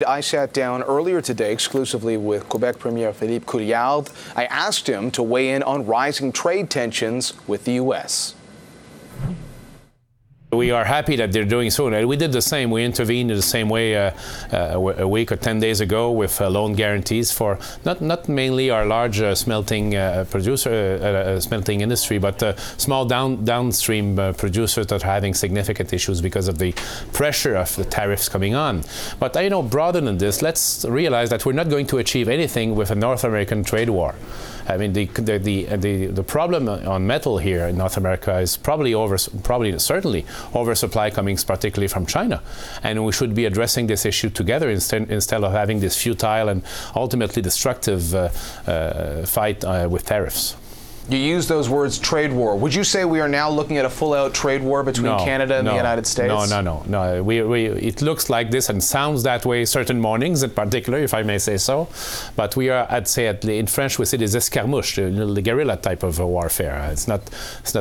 I sat down earlier today exclusively with Quebec Premier Philippe Couillard. I asked him to weigh in on rising trade tensions with the U.S. We are happy that they're doing so. We did the same. We intervened in the same way a week or 10 days ago with loan guarantees for not mainly our large smelting smelting industry, but small downstream producers that are having significant issues because of the pressure of the tariffs coming on. But broader than this, let's realize that we're not going to achieve anything with a North American trade war. I mean, the problem on metal here in North America is certainly oversupply coming particularly from China, and we should be addressing this issue together instead of having this futile and ultimately destructive fight with tariffs. You use those words, trade war. Would you say we are now looking at a full-out trade war between Canada and the United States? No. It looks like this and sounds that way certain mornings in particular, if I may say so. But we are, in French we say des escarmouches, the guerrilla type of warfare. It's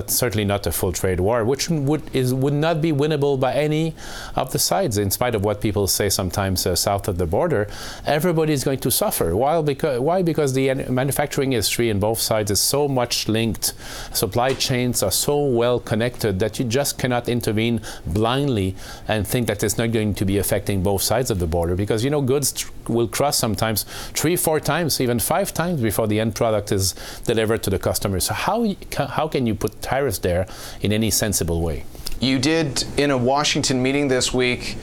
certainly not a full trade war, which would not be winnable by any of the sides, in spite of what people say sometimes south of the border. Everybody's going to suffer. Why? Because the manufacturing industry in both sides is so much linked. Supply chains are so well connected that you just cannot intervene blindly and think that it's not going to be affecting both sides of the border, because goods will cross sometimes 3, 4 times, even 5 times before the end product is delivered to the customer. So how can you put tariffs there in any sensible way? You did, in a Washington meeting this week,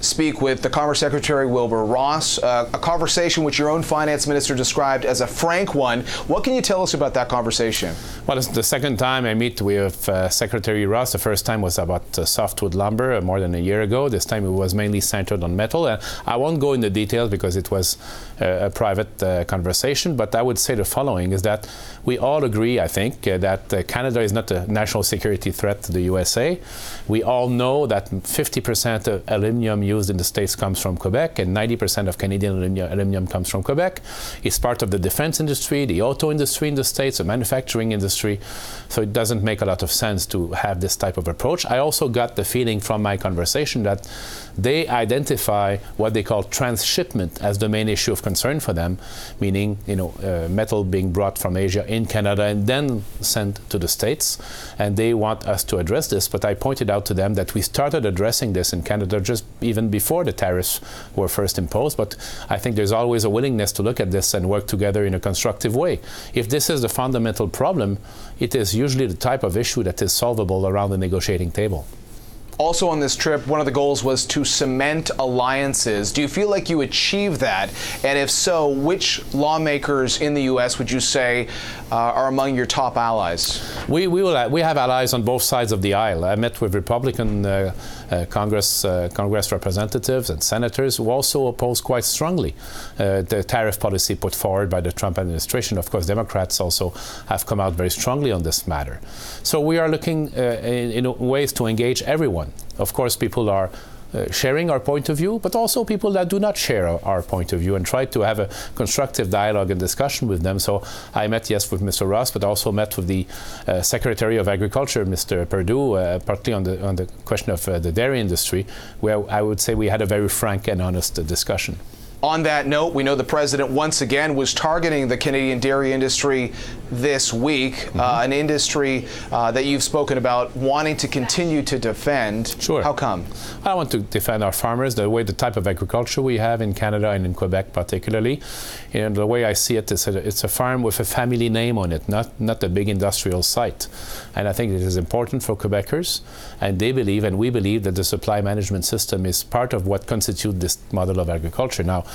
speak with the Commerce Secretary Wilbur Ross, a conversation which your own finance minister described as a frank one. What can you tell us about that conversation? Well, it's the second time I meet with Secretary Ross. The first time was about softwood lumber more than a year ago. This time it was mainly centered on metal. I won't go into details because it was a private conversation, but I would say the following is that we all agree, I think, that Canada is not a national security threat to the USA. We all know that 50% of aluminum used in the States comes from Quebec, and 90% of Canadian aluminum comes from Quebec. It's part of the defense industry, the auto industry in the States, the manufacturing industry. So it doesn't make a lot of sense to have this type of approach. I also got the feeling from my conversation that they identify what they call transshipment as the main issue of concern for them, meaning metal being brought from Asia in Canada and then sent to the States, and they want us to address this. But I pointed out to them that we started addressing this in Canada just even before the tariffs were first imposed, but I think there's always a willingness to look at this and work together in a constructive way. If this is the fundamental problem, it is usually the type of issue that is solvable around the negotiating table. Also on this trip, one of the goals was to cement alliances. Do you feel like you achieved that? And if so, which lawmakers in the U.S. would you say are among your top allies? We have allies on both sides of the aisle. I met with Republican Congress representatives and senators who also oppose quite strongly the tariff policy put forward by the Trump administration. Of course, Democrats also have come out very strongly on this matter. So we are looking in ways to engage everyone. Of course, people are sharing our point of view, but also people that do not share our point of view, and try to have a constructive dialogue and discussion with them. So I met, yes, with Mr. Ross, but also met with the Secretary of Agriculture, Mr. Perdue, partly on the question of the dairy industry, where I would say we had a very frank and honest discussion. On that note, we know the president once again was targeting the Canadian dairy industry this week, an industry that you've spoken about wanting to continue to defend. Sure. How come? I want to defend our farmers, the type of agriculture we have in Canada and in Quebec particularly. And the way I see it, it's a farm with a family name on it, not a big industrial site. And I think it is important for Quebecers, and they believe, and we believe, that the supply management system is part of what constitutes this model of agriculture. Now,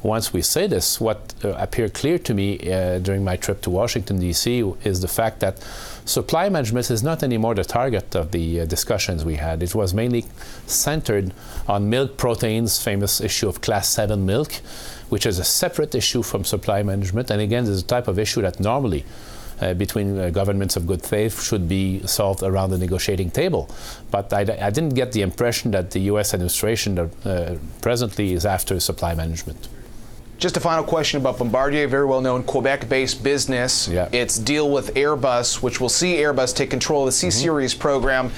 once we say this, what appeared clear to me during my trip to Washington, D.C. is the fact that supply management is not anymore the target of the discussions we had. It was mainly centered on milk proteins, famous issue of Class 7 milk, which is a separate issue from supply management. And again, this is a type of issue that normally between governments of good faith should be solved around the negotiating table. But I didn't get the impression that the U.S. administration presently is after supply management. Just a final question about Bombardier, very well-known Quebec-based business. Yeah. Its deal with Airbus, which will see Airbus take control of the C-Series program.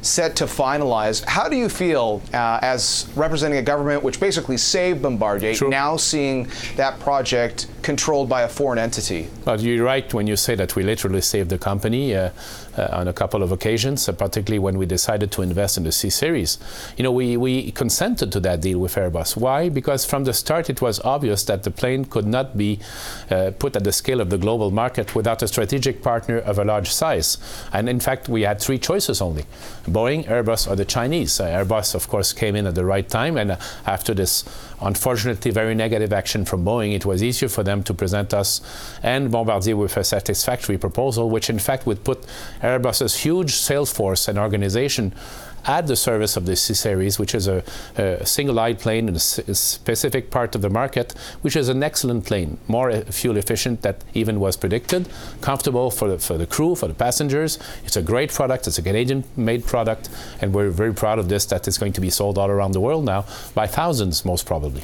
set to finalize. How do you feel as representing a government which basically saved Bombardier, True. now seeing that project controlled by a foreign entity? Well, you're right when you say that we literally saved the company on a couple of occasions, particularly when we decided to invest in the C-Series. You know, we consented to that deal with Airbus. Why? Because from the start it was obvious that the plane could not be put at the scale of the global market without a strategic partner of a large size. And in fact, we had three choices only: Boeing, Airbus, or the Chinese. Airbus, of course, came in at the right time, and after this unfortunately very negative action from Boeing, it was easier for them to present us and Bombardier with a satisfactory proposal, which in fact would put Airbus's huge sales force and organization at the service of the C-Series, which is a single-aisle plane in a specific part of the market, which is an excellent plane, more fuel efficient than even was predicted, comfortable for the crew, for the passengers. It's a great product. It's a Canadian-made product, and we're very proud of this, that it's going to be sold all around the world now by thousands, most probably.